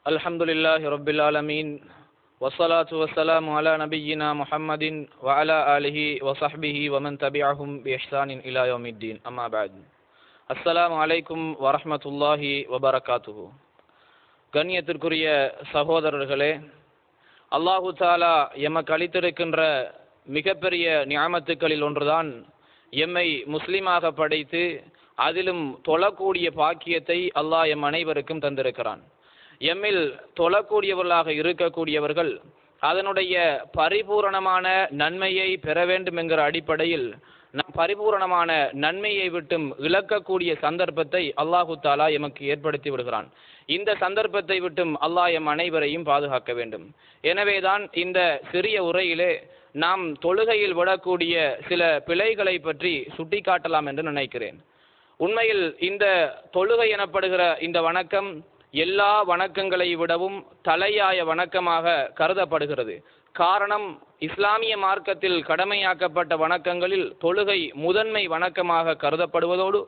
அல்ஹம்துலில்லாஹி ரப்பில் ஆலமீன் வஸ்ஸலாத்து வஸ்ஸலாமு அலா நபிய்யினா முஹம்மதின் வ அலா ஆலிஹி வ ஸஹ்பிஹி வ மன் தபிஅஹும் பி இஹ்சானின் இலா யௌமித்தீன். அம்மா பஅத். அஸ்ஸலாமு அலைக்கும் வ ரஹ்மத்துல்லாஹி வ பரகாத்துஹு. கண்ணியத்திற்குரிய சகோதரர்களே, அல்லாஹு தஆலா எமக்கு அளித்திருக்கின்ற மிகப்பெரிய நியாமத்துக்களில் ஒன்றுதான் எம்மை முஸ்லிமாக படைத்து அதிலும் தொழக்கூடிய பாக்கியத்தை அல்லாஹ் எம் அனைவருக்கும் தந்திருக்கிறான். எம்மில் தொழக்கூடியவர்களாக இருக்கக்கூடியவர்கள் அதனுடைய பரிபூரணமான நன்மையை பெற வேண்டும் என்கிற அடிப்படையில் பரிபூரணமான நன்மையை விட்டும் இழக்கக்கூடிய சந்தர்ப்பத்தை அல்லாஹு தாலா எமக்கு ஏற்படுத்தி விடுகிறான். இந்த சந்தர்ப்பத்தை விட்டும் அல்லாஹ் எம் அனைவரையும் பாதுகாக்க வேண்டும். எனவேதான் இந்த சிறிய உரையிலே நாம் தொழுகையில் விடக்கூடிய சில பிழைகளை பற்றி சுட்டிக்காட்டலாம் என்று நினைக்கிறேன். உண்மையில் இந்த தொழுகை எனப்படுகிற இந்த வணக்கம் எல்லா வணக்கங்களை விடவும் தலையாய வணக்கமாக கருதப்படுகிறது. காரணம், இஸ்லாமிய மார்க்கத்தில் கடமையாக்கப்பட்ட வணக்கங்களில் தொழுகை முதன்மை வணக்கமாக கருதப்படுவதோடு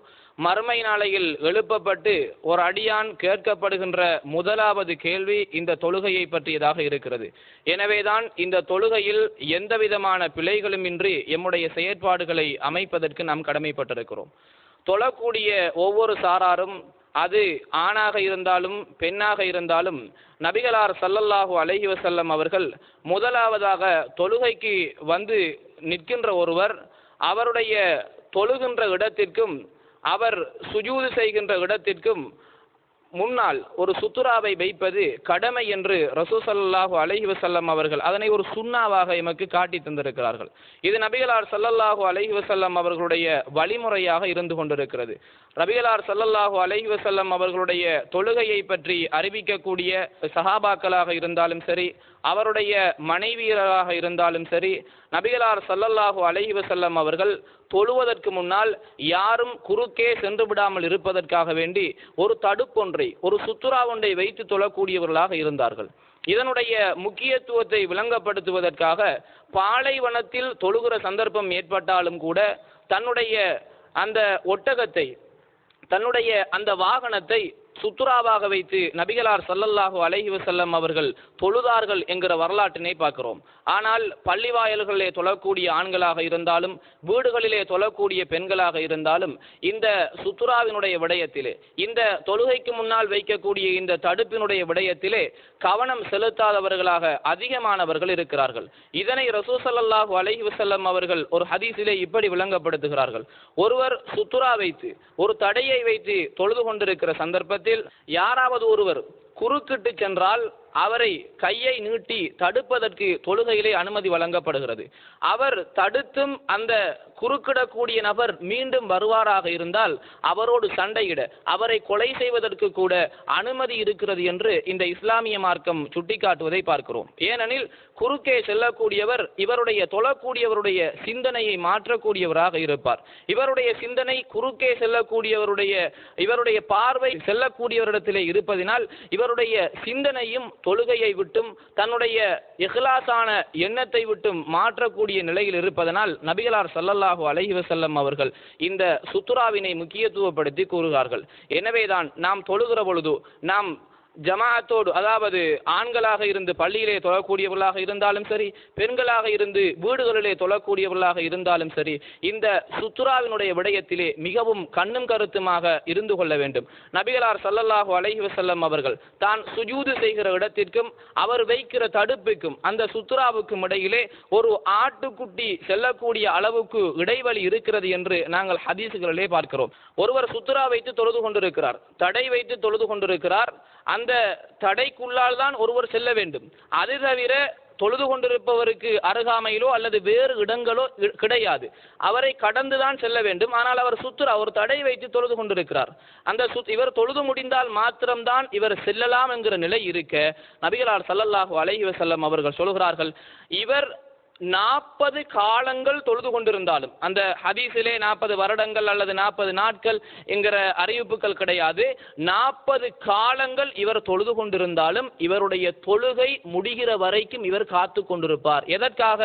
மறுமை நாளையில் எழுப்பப்பட்டு ஒரு அடியான் கேட்கப்படுகின்ற முதலாவது கேள்வி இந்த தொழுகையை பற்றியதாக இருக்கிறது. எனவேதான் இந்த தொழுகையில் எந்தவிதமான பிழைகளும் இன்றி எம்முடைய செயற்பாடுகளை அமைப்பதற்கு நாம் கடமைப்பட்டிருக்கிறோம். தொழக்கூடிய ஒவ்வொரு சாராரும், அது ஆணாக இருந்தாலும் பெண்ணாக இருந்தாலும், நபிகளார் ஸல்லல்லாஹு அலைஹி வஸல்லம் அவர்கள் முதலாவதாக தொழுகைக்கு வந்து நிற்கின்ற ஒருவர் அவருடைய தொழுகின்ற இடத்திற்கும் அவர் சுஜூது செய்கின்ற இடத்திற்கும் முன்னால் ஒரு சுத்துராவை வைப்பது கடமை என்று ரசூல் ஸல்லல்லாஹு அலைஹி வஸல்லம் அவர்கள் அதனை ஒரு சுன்னாவாக எமக்கு காட்டி தந்திருக்கிறார்கள். இது நபிகளார் ஸல்லல்லாஹு அலைஹி வஸல்லம் அவர்களுடைய வழிமுறையாக இருந்து கொண்டிருக்கிறது. நபிகளார் ஸல்லல்லாஹு அலைஹி வஸல்லம் அவர்களுடைய தொழுகையை பற்றி அறிவிக்கக்கூடிய சஹாபாக்களாக இருந்தாலும் சரி, அவருடைய மனைவியராக இருந்தாலும் சரி, நபிகளார் ஸல்லல்லாஹு அலைஹி வஸல்லம் அவர்கள் தொழுவதற்கு முன்னால் யாரும் குறுக்கே சென்று விடாமல் இருப்பதற்காக வேண்டி ஒரு தடுப்பொன்றை, ஒரு சுத்துரா ஒன்றை வைத்து தொழக்கூடியவர்களாக இருந்தார்கள். இதனுடைய முக்கியத்துவத்தை விளங்கப்படுத்துவதற்காக பாலைவனத்தில் தொழுகிற சந்தர்ப்பம் ஏற்பட்டாலும் கூட தன்னுடைய அந்த ஒட்டகத்தை, தன்னுடைய அந்த வாகனத்தை சுத்துராவாக வைத்து நபிகளார் ஸல்லல்லாஹு அலைஹி வஸல்லம் அவர்கள் தொழுதார்கள் என்கிற வரலாற்றினை பார்க்கிறோம். ஆனால் பள்ளிவாயல்களிலே தொழக்கூடிய ஆண்களாக இருந்தாலும் வீடுகளிலே தொழக்கூடிய பெண்களாக இருந்தாலும் இந்த சுத்துராவினுடைய விடயத்திலே, இந்த தொழுகைக்கு முன்னால் வைக்கக்கூடிய இந்த தடுப்பினுடைய விடயத்திலே கவனம் செலுத்தாதவர்களாக அதிகமானவர்கள் இருக்கிறார்கள். இதனை ரசூல் ஸல்லல்லாஹு அலைஹி வஸல்லம் அவர்கள் ஒரு ஹதீஸிலே இப்படி விளங்கப்படுத்துகிறார்கள். ஒருவர் சுத்துரா வைத்து ஒரு தடையை வைத்து தொழுது கொண்டிருக்கிற சந்தர்ப்பத்தில் யாராவது ஒருவர் குறுக்கிட்டு சென்றால் அவரை கையை நீட்டி தடுப்பதற்கு தொழுகையிலே அனுமதி வழங்கப்படுகிறது. அவர் தடுத்தும் அந்த குறுக்கிடக்கூடிய நபர் மீண்டும் வருவாராக இருந்தால் அவரோடு சண்டையிட, அவரை கொலை செய்வதற்கு கூட அனுமதி இருக்கிறது என்று இந்த இஸ்லாமிய மார்க்கம் சுட்டிக்காட்டுவதை பார்க்கிறோம். ஏனெனில் குறுக்கே செல்லக்கூடியவர் இவருடைய தொழக்கூடியவருடைய சிந்தனையை மாற்றக்கூடியவராக இருப்பார். இவருடைய சிந்தனை குறுக்கே செல்லக்கூடியவருடைய, இவருடைய பார்வை செல்லக்கூடியவரிடத்திலே இருப்பதினால் இவருடைய சிந்தனையும் தொழுகையை விட்டும் தன்னுடைய இஹ்லாஸான எண்ணத்தை விட்டும் மாற்றக்கூடிய நிலையில் இருப்பதனால் நபிகளார் ஸல்லல்லாஹு அலைஹி வஸல்லம் அவர்கள் இந்த சுத்துராவினை முக்கியத்துவப்படுத்தி கூறுகிறார்கள். எனவேதான் நாம் தொழுகிற பொழுது நாம் ஜமாஅத்தோடு, அதாவது ஆண்களாக இருந்து பள்ளியிலே தொழக்கூடியவர்களாக இருந்தாலும் சரி, பெண்களாக இருந்து வீடுகளிலே தொழக்கூடியவர்களாக இருந்தாலும் சரி, இந்த சுத்துராவினுடைய விடயத்திலே மிகவும் கண்ணும் கருத்துமாக இருந்து கொள்ள வேண்டும். நபிகளார் ஸல்லல்லாஹு அலைஹி வஸல்லம் அவர்கள் தான் சுஜூது செய்கிற இடத்திற்கும் அவர் வைக்கிற தடுப்புக்கும் அந்த சுத்துராவுக்கும் இடையிலே ஒரு ஆட்டுக்குட்டி செல்லக்கூடிய அளவுக்கு இடைவெளி இருக்கிறது என்று நாங்கள் ஹதீஸ்களிலே பார்க்கிறோம். ஒருவர் சுத்துரா வைத்து தொழுது கொண்டிருக்கிறார், தடை வைத்து தொழுது கொண்டிருக்கிறார். அந்த தடைக்குள்ளால் தான் ஒருவர் செல்ல வேண்டும். அது தவிர தொழுது கொண்டிருப்பவருக்கு அருகாமையிலோ அல்லது வேறு இடங்களோ கிடையாது. அவரை கடந்துதான் செல்ல வேண்டும். ஆனால் அவர் சுத்துரா, ஒரு தடை வைத்து தொழுது கொண்டிருக்கிறார். அந்த இவர் தொழுது முடிந்தால் மாத்திரம்தான் இவர் செல்லலாம் என்கிற நிலை இருக்க நபிகளார் ஸல்லல்லாஹு அலைஹி வஸல்லம் அவர்கள் சொல்கிறார்கள், இவர் 40 காலங்கள் தொழுது கொண்டிருந்தாலும், அந்த ஹதீஸிலே 40 வருடங்கள் அல்லது 40 நாட்கள் என்கிற அறிவிப்புகள் கிடையாது. 40 காலங்கள் இவர் தொழுது கொண்டிருந்தாலும் இவருடைய தொழுகை முடிகிற வரைக்கும் இவர் காத்து கொண்டிருப்பார். எதற்காக?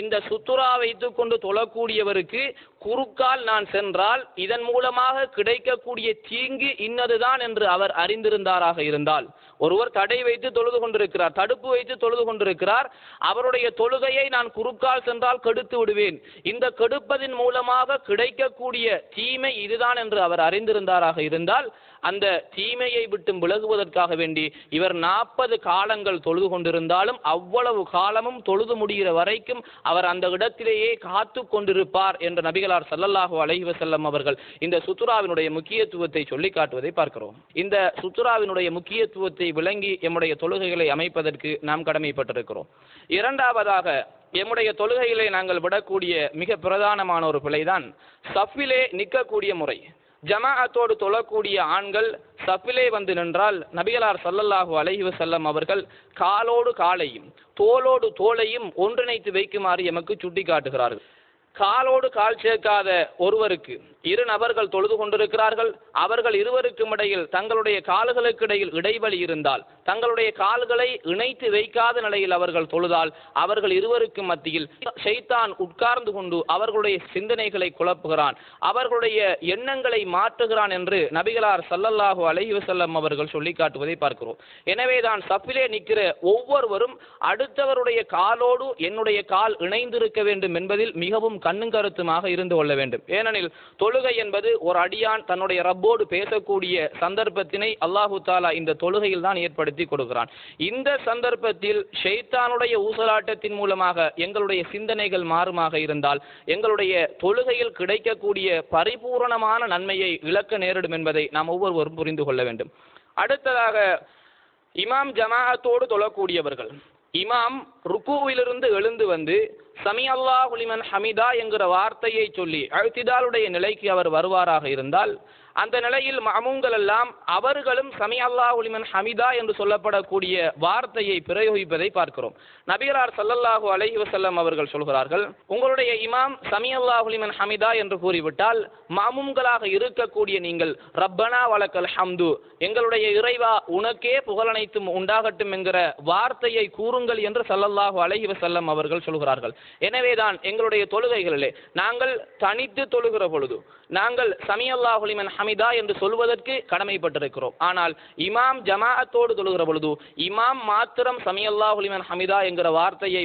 இந்த சுத்துரா வைத்துக் கொண்டு தொழக்கூடியவருக்கு குறுக்கால் நான் சென்றால் இதன் மூலமாக கிடைக்கக்கூடிய தீங்கு இன்னதுதான் என்று அவர் அறிந்திருந்தாராக இருந்தால், ஒருவர் தடை வைத்து தொழுது கொண்டிருக்கிறார், தடுப்பு வைத்து தொழுது கொண்டிருக்கிறார், அவருடைய தொழுகையை நான் குறுக்கால் சென்றால் கெடுத்து விடுவேன், இந்த கெடுப்பதின் மூலமாக கிடைக்கக்கூடிய தீமை இதுதான் என்று அவர் அறிந்திருந்தாராக இருந்தால், அந்த தீமையை விட்டு விலகுவதற்காக வேண்டி இவர் 40 காலங்கள் தொழுது கொண்டிருந்தாலும் அவ்வளவு காலமும் தொழுது முடிகிற வரைக்கும் அவர் அந்த இடத்திலேயே காத்து கொண்டிருப்பார் என்று நபிகளார் ஸல்லல்லாஹு அலைஹி வஸல்லம் அவர்கள் இந்த சுத்ராவினுடைய முக்கியத்துவத்தை சொல்லி காட்டுவதை பார்க்கிறோம். இந்த சுத்ராவினுடைய முக்கியத்துவத்தை விளங்கி எம்முடைய தொழுகைகளை அமைப்பதற்கு நாம் கடமைப்பட்டிருக்கிறோம். இரண்டாவதாக, எம்முடைய தொழுகைகளை நாங்கள் விடக்கூடிய மிக பிரதானமான ஒரு பிழைதான் சஃபிலே நிற்கக்கூடிய முறை. ஜமாஅத்தோடு தொழக்கூடிய ஆண்கள் சஃபிலே வந்து நின்றால் நபிகளார் ஸல்லல்லாஹு அலைஹி வஸல்லம் அவர்கள் காலோடு காலையும் தோளோடு தோளையும் ஒன்றிணைத்து வைக்குமாறு எமக்கு சுட்டி காட்டுகிறார்கள். காலோடு கால் சேர்க்காத ஒருவருக்கு 2 நபர்கள் தொழுது கொண்டிருக்கிறார்கள், அவர்கள் இருவருக்கும் இடையில் தங்களுடைய கால்களுக்கு இடையில் இடைவெளி இருந்தால், தங்களுடைய கால்களை இணைத்து வைக்காத நிலையில் அவர்கள் தொழுதால், அவர்கள் இருவருக்கும் மத்தியில் ஷைத்தான் உட்கார்ந்து கொண்டு அவர்களுடைய சிந்தனைகளை குழப்புகிறான், அவர்களுடைய எண்ணங்களை மாற்றுகிறான் என்று நபிகளார் ஸல்லல்லாஹு அலைஹி வஸல்லம் அவர்கள் சொல்லி காட்டுவதை பார்க்கிறோம். எனவேதான் சஃபிலே நிற்கிற ஒவ்வொருவரும் அடுத்தவருடைய காலோடு என்னுடைய கால் இணைந்திருக்க வேண்டும் என்பதில் மிகவும் கண்ணும் கருத்துமாக இருந்து கொள்ள வேண்டும். ஏனெனில் தொழுகை என்பது ஒரு அடியான் தன்னுடைய ரப்போடு பேசக்கூடிய சந்தர்ப்பத்தினை அல்லாஹு தாலா இந்த தொழுகையில் தான் ஏற்படுத்தி கொடுக்கிறான். இந்த சந்தர்ப்பத்தில் ஷைத்தானுடைய ஊசலாட்டத்தின் மூலமாக எங்களுடைய சிந்தனைகள் மாறுமாக இருந்தால் எங்களுடைய தொழுகையில் கிடைக்கக்கூடிய பரிபூரணமான நன்மையை இழக்க நேரிடும் என்பதை நாம் ஒவ்வொருவரும் புரிந்து கொள்ள வேண்டும். அடுத்ததாக, இமாம் ஜமாஅத்தோடு தொழக்கூடியவர்கள், இமாம் ருக்கூவிலிருந்து எழுந்து வந்து சமி அல்லாஹு லிமன் ஹமிதா என்கிற வார்த்தையை சொல்லி அழ்த்திதாலுடைய நிலைக்கு அவர் வருவாராக இருந்தால், அந்த நிலையில் மஅமூம்கள் எல்லாம் அவர்களும் சமி அல்லாஹு லிமன் ஹமிதா என்று சொல்லப்படக்கூடிய வார்த்தையை பிரயோகிப்பதை பார்க்கிறோம். நபிகளார் ஸல்லல்லாஹு அலைஹி வஸல்லம் அவர்கள் சொல்கிறார்கள், உங்களுடைய இமாம் சமி அல்லாஹு லிமன் ஹமிதா என்று கூறிவிட்டால் மஅமூம்களாக இருக்கக்கூடிய நீங்கள் ரப்பனா வலக்கல் ஹம்து, எங்களுடைய இறைவா உனக்கே புகழனைத்தும் உண்டாகட்டும் என்கிற வார்த்தையை கூறுங்கள் என்று ஸல்லல்லாஹு அலைஹி வஸல்லம் அவர்கள் சொல்கிறார்கள். எனவேதான் எங்களுடைய தொழுகைகளிலே நாங்கள் தனித்து தொழுகிற பொழுது நாங்கள் சமி அல்லாஹு லிமன் ஹமிதா என்று சொல்வதற்கு கடமைப்பட்டிருக்கிறோம். ஆனால் இமாம் ஜமாஅத்தோடு தொழுகிற பொழுது இமாம் மாத்திரம் சமி அல்லாஹு லிமன் ஹமிதா என்கிற வார்த்தையை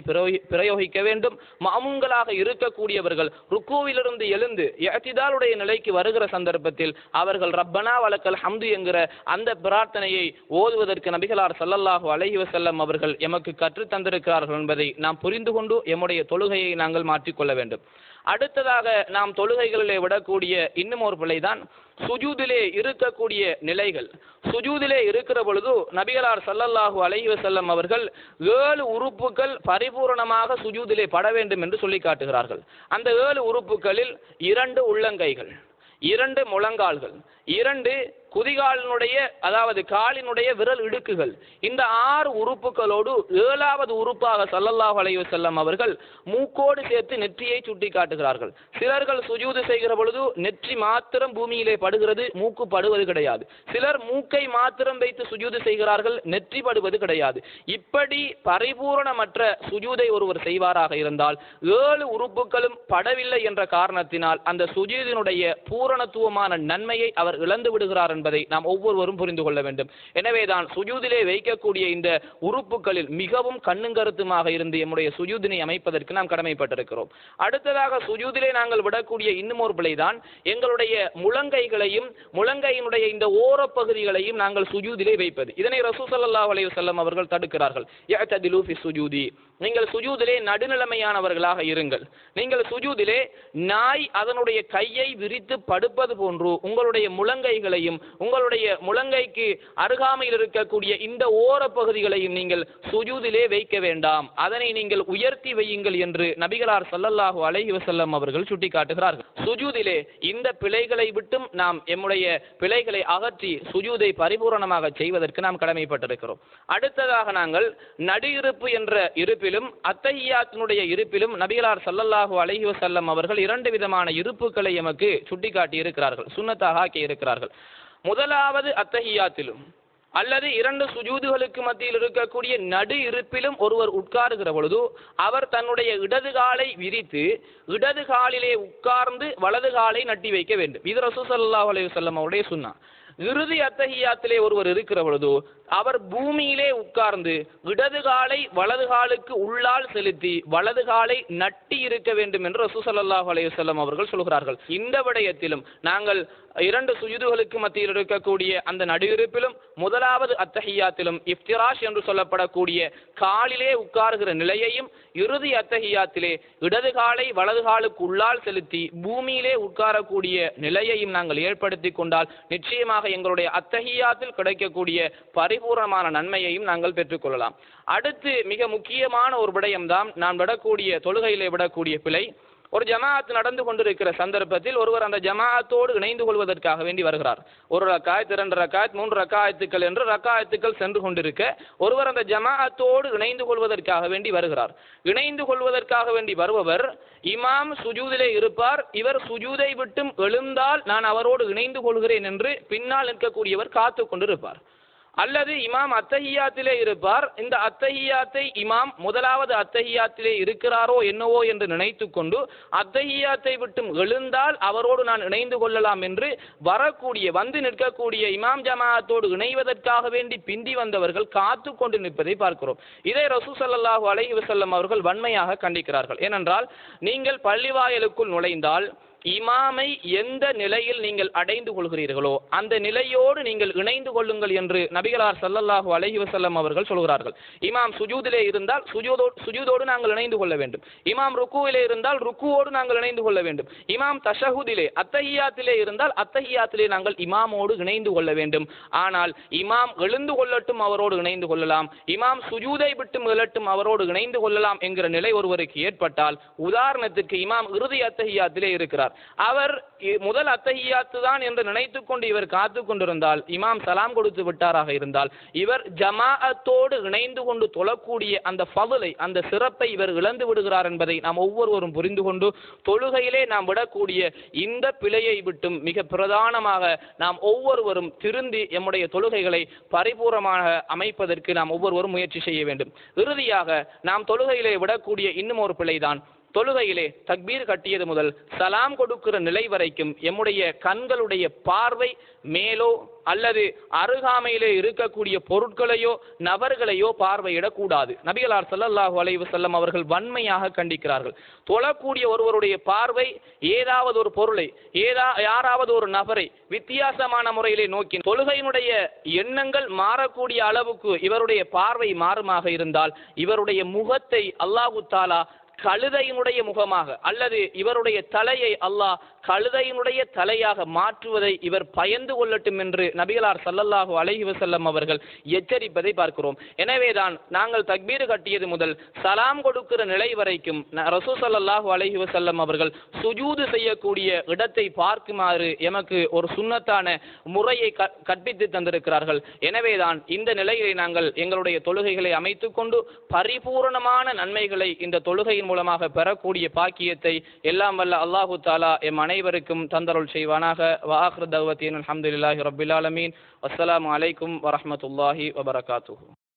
பிரயோகிக்க வேண்டும். மஅமூம்களாக இருக்கக்கூடியவர்கள் ருக்கூவிலிருந்து எழுந்து இஅ்திதாலுடைய நிலைக்கு வருகிற சந்தர்ப்பத்தில் அவர்கள் ரப்பனா வலக்கல் ஹம்து என்கிற அந்த பிரார்த்தனையை ஓதுவதற்கு நபிகளார் ஸல்லல்லாஹு அலைஹி வஸல்லம் அவர்கள் எமக்கு கற்றுத் தந்திருக்கிறார்கள் என்பதை நாம் புரிந்து கொண்டு எம்முடைய தொழுகையை நாங்கள் மாற்றிக்கொள்ள வேண்டும். அடுத்ததாக, நாம் தொழுகைகளிலே விடக்கூடிய இன்னும் ஒரு பிழைதான் சுஜூதிலே இருக்கக்கூடிய நிலைகள். சுஜூதிலே இருக்கிற பொழுது நபிகளார் ஸல்லல்லாஹு அலைஹி வஸல்லம் அவர்கள் 7 உறுப்புகள் பரிபூரணமாக சுஜூதிலே பட வேண்டும் என்று சொல்லி காட்டுகிறார்கள். அந்த 7 உறுப்புகளில் 2 உள்ளங்கைகள், 2 முழங்கால்கள், 2 குதிகாலினுடைய அதாவது காலினுடைய விரல் இடுக்குகள், இந்த 6 உறுப்புகளோடு 7வது உறுப்பாக ஸல்லல்லாஹு அலைஹி வஸல்லம் அவர்கள் மூக்கோடு சேர்த்து நெற்றியை சுட்டி காட்டுகிறார்கள். சிலர்கள் சுஜூது செய்கிற பொழுது நெற்றி மாத்திரம் பூமியிலே படுகிறது, மூக்கு படுவது கிடையாது. சிலர் மூக்கை மாத்திரம் வைத்து சுஜூது செய்கிறார்கள், நெற்றி படுவது கிடையாது. இப்படி பரிபூரணமற்ற சுஜூதை ஒருவர் செய்வாராக இருந்தால் 7 உறுப்புகளும் படவில்லை என்ற காரணத்தினால் அந்த சுஜூதினுடைய பூரணத்துவமான நன்மையை அவர் இழந்து விடுகிறார் என்பதை நாம் ஒவ்வொருவரும் புரிந்து கொள்ள வேண்டும். எனவேதான் சுஜூதிலே வைக்கக்கூடிய இந்த உறுப்புகளில் மிகவும் கண்ணுங்கருத்துமாக இருந்து நம்முடைய சுஜூதினை அமைப்பதற்கு நாம் கடமைப்பட்டிருக்கிறோம். அடுத்ததாக, சுஜூதிலே நாங்கள் விடக்கூடிய இன்னும் ஒரு பிழைதான் எங்களுடைய முழங்கைகளையும் முழங்கையினுடைய இந்த ஓரப்பகுதிகளையும் நாங்கள் சுஜூதிலே வைப்பது. இதனை ரசூல் ஸல்லல்லாஹு அலைஹி வஸல்லம் அவர்கள் தடுக்கிறார்கள். யஅ்ததிலு ஃபி சுஜூதி, நீங்கள் சுஜூதிலே நடுநிலைமையானவர்களாக இருங்கள். நீங்கள் சுஜூதிலே நாய் அதனுடைய கையை விரித்து படுப்பது போன்று உங்களுடைய முழங்கைகளையும் உங்களுடைய முழங்கைக்கு அருகாமையில் இருக்கக்கூடிய இந்த ஓரப்பகுதிகளையும் நீங்கள் சுஜூதிலே வைக்க வேண்டாம், அதனை நீங்கள் உயர்த்தி வையுங்கள் என்று நபிகளார் ஸல்லல்லாஹு அலைஹி வஸல்லம் அவர்கள் சுட்டி காட்டுகிறார்கள். சுஜூதிலே இந்த பிழைகளை விட்டும் நாம் எம்முடைய பிழைகளை அகற்றி சுஜூதை பரிபூரணமாக செய்வதற்கு நாம் கடமைப்பட்டிருக்கிறோம். அடுத்ததாக, நாங்கள் நடு இருப்பு என்ற இருப்பிலும் அத்தஹியாத்தினுடைய இருப்பிலும் நபிகளார் ஸல்லல்லாஹு அலைஹி வஸல்லம் அவர்கள் 2 விதமான இருப்புகளை எமக்கு சுட்டி காட்டி இருக்கிறார்கள், சுன்னத்தாக ஆக்கி இருக்கிறார்கள். முதலாவது அத்தஹியாத்திலும் அல்லது இரண்டு சுஜூதுகளுக்கு மத்தியில் இருக்கக்கூடிய நடு இருப்பிலும் ஒருவர் உட்காருகிற பொழுது அவர் தன்னுடைய இடது காலை விரித்து இடது காலிலே உட்கார்ந்து வலது காலை நட்டி வைக்க வேண்டும். இது ரசூல் ஸல்லல்லாஹு அலைஹி வஸல்லம் அவருடைய சுன்னா. இறுதி அத்தஹியாத்திலே ஒருவர் இருக்கிற பொழுது அவர் பூமியிலே உட்கார்ந்து இடது காலை வலது காலுக்கு உள்ளால் செலுத்தி வலது காலை நட்டி இருக்க வேண்டும் என்று ரசூல் ஸல்லல்லாஹு அலைஹி வஸல்லம் அவர்கள் சொல்கிறார்கள். இந்த விடயத்திலும் நாங்கள் இரண்டு சுஜூதுகளுக்கு மத்தியில் இருக்கக்கூடிய அந்த நடுஇருப்பிலும் முதலாவது அத்தஹியாத்திலும் இஃப்திராஷ் என்று சொல்லப்படக்கூடிய காலிலே உட்காருகிற நிலையையும் இறுதி அத்தஹியாத்திலே இடது காலை வலது காலுக்கு உள்ளால் செலுத்தி பூமியிலே உட்காரக்கூடிய நிலையையும் நாங்கள் ஏற்படுத்தி கொண்டால் நிச்சயமாக எங்களுடைய அத்தஹியாத்தில் கிடைக்கக்கூடிய பரிபூர்ணமான நன்மையையும் நாங்கள் பெற்றுக்கொள்ளலாம். அடுத்து மிக முக்கியமான ஒரு விடயம்தான் நான் விடக்கூடிய தொழுகையிலே விடக்கூடிய பிழை. ஒரு ஜமாஅத் நடந்து கொண்டிருக்கிற சந்தர்ப்பத்தில் ஒருவர் அந்த ஜமாஅத்தோடு இணைந்து கொள்வதற்காக வேண்டி வருகிறார். ஒரு ரக்காயத், 2 ரக்காயத், 3 ரக்காயத்துக்கள் என்று ரக்காயத்துக்கள் சென்று கொண்டிருக்க ஒருவர் அந்த ஜமாஅத்தோடு இணைந்து கொள்வதற்காக வேண்டி வருகிறார். இணைந்து கொள்வதற்காக வேண்டி வருபவர் இமாம் சுஜூதிலே இருப்பார். இவர் சுஜூதை விட்டும் எழுந்தால் நான் அவரோடு இணைந்து கொள்கிறேன் என்று பின்னால் நிற்கக்கூடியவர் காத்து கொண்டிருப்பார். அல்லது இமாம் அத்தஹியாத்திலே இருப்பார். இந்த அத்தஹியாத்தை இமாம் முதலாவது அத்தஹியாத்திலே இருக்கிறாரோ என்னவோ என்று நினைத்து கொண்டு அத்தஹியாத்தை விட்டும் எழுந்தால் அவரோடு நான் இணைந்து கொள்ளலாம் என்று வந்து நிற்கக்கூடிய இமாம் ஜமாஅத்தோடு இணைவதற்காக வேண்டி பிந்தி வந்தவர்கள் காத்து கொண்டு நிற்பதை பார்க்கிறோம். இதை ரசூல் ஸல்லல்லாஹு அலைஹி வஸல்லம் அவர்கள் வன்மையாக கண்டிக்கிறார்கள். ஏனென்றால் நீங்கள் பள்ளிவாயலுக்குள் நுழைந்தால் இமாமை எந்த நிலையில் நீங்கள் அடைந்து கொள்கிறீர்களோ அந்த நிலையோடு நீங்கள் இணைந்து கொள்ளுங்கள் என்று நபிகளார் ஸல்லல்லாஹு அலைஹி வஸல்லம் அவர்கள் சொல்கிறார்கள். இமாம் சுஜூதிலே இருந்தால் சுஜூதோடு நாங்கள் இணைந்து கொள்ள வேண்டும். இமாம் ருக்குவிலே இருந்தால் ருக்குவோடு நாங்கள் இணைந்து கொள்ள வேண்டும். இமாம் தஷஹுதிலே அத்தஹியாத்திலே இருந்தால் அத்தஹியாத்திலே நாங்கள் இமாமோடு இணைந்து கொள்ள வேண்டும். ஆனால் இமாம் எழுந்து கொள்ளட்டும் அவரோடு இணைந்து கொள்ளலாம், இமாம் சுஜூதை விட்டும் எழட்டும் அவரோடு இணைந்து கொள்ளலாம் என்கிற நிலை ஒருவருக்கு ஏற்பட்டால், உதாரணத்துக்கு இமாம் இறுதி அத்தஹியாத்திலே இருக்கிறார், அவர் முதல் அத்தஹியாத்து தான் என்று நினைத்துக் கொண்டு இவர் காத்து கொண்டிருந்தால், இமாம் சலாம் கொடுத்து விட்டாராக இருந்தால் இவர் ஜமாஅத்தோடு இணைந்து கொண்டு தொழக்கூடிய அந்த ஃபضலை, அந்த சிறப்பை இவர் இழந்து விடுகிறார் என்பதை நாம் ஒவ்வொருவரும் புரிந்து கொண்டு தொழுகையிலே நாம் விடக்கூடிய இந்த பிழையை விட்டும் மிக பிரதானமாக நாம் ஒவ்வொருவரும் திருந்தி எம்முடைய தொழுகைகளை பரிபூர்ணமாக அமைப்பதற்கு நாம் ஒவ்வொருவரும் முயற்சி செய்ய வேண்டும். இறுதியாக நாம் தொழுகையிலே விடக்கூடிய இன்னும் ஒரு பிழைதான், தொழுகையிலே தக்பீர் கட்டியது முதல் சலாம் கொடுக்கிற நிலை வரைக்கும் எம்முடைய கண்களுடைய பார்வை மேலோ அல்லது அருகாமையிலே இருக்கக்கூடிய பொருட்களையோ நபர்களையோ பார்வையிடக்கூடாது. நபிகளார் ஸல்லல்லாஹு அலைஹி வஸல்லம் அவர்கள் வன்மையாக கண்டிக்கிறார்கள். தொழக்கூடிய ஒருவருடைய பார்வை ஏதாவது ஒரு பொருளை, யாராவது ஒரு நபரை வித்தியாசமான முறையிலே நோக்கி தொழுகையினுடைய எண்ணங்கள் மாறக்கூடிய அளவுக்கு இவருடைய பார்வை மாறுமாக இருந்தால் இவருடைய முகத்தை அல்லாஹு தஆலா கழுதையினுடைய முகமாக அல்லது இவருடைய தலையை அல்லாஹ் கழுதையினுடைய தலையாக மாற்றுவதை இவர் பயந்து கொள்ளட்டும் என்று நபிகளார் ஸல்லல்லாஹு அலைஹி வஸல்லம் அவர்கள் எச்சரிப்பதை பார்க்கிறோம். எனவேதான் நாங்கள் தக்பீர் கட்டியது முதல் சலாம் கொடுக்கிற நிலை வரைக்கும் ரசூல் ஸல்லல்லாஹு அலைஹி வஸல்லம் அவர்கள் சுஜூது செய்யக்கூடிய இடத்தை பார்க்குமாறு எமக்கு ஒரு சுன்னத்தான முறையை கற்பித்து தந்திருக்கிறார்கள். எனவேதான் இந்த நிலையை நாங்கள் எங்களுடைய தொழுகைகளை அமைத்துக் கொண்டு பரிபூர்ணமான நன்மைகளை இந்த தொழுகையின் மூலமாக பெறக்கூடிய பாக்கியத்தை எல்லாம் வல்ல அல்லாஹு தஆலா எம் அனைவருக்கும் தந்தருள் செய்வானாக. வ ஆகிரு தஅவத்தீனா அல்ஹம்துலில்லாஹி ரப்பில் ஆலமீன். அஸ்ஸலாமு அலைக்கும் வரஹ்மத்துல்லாஹி வபரகாத்துஹு.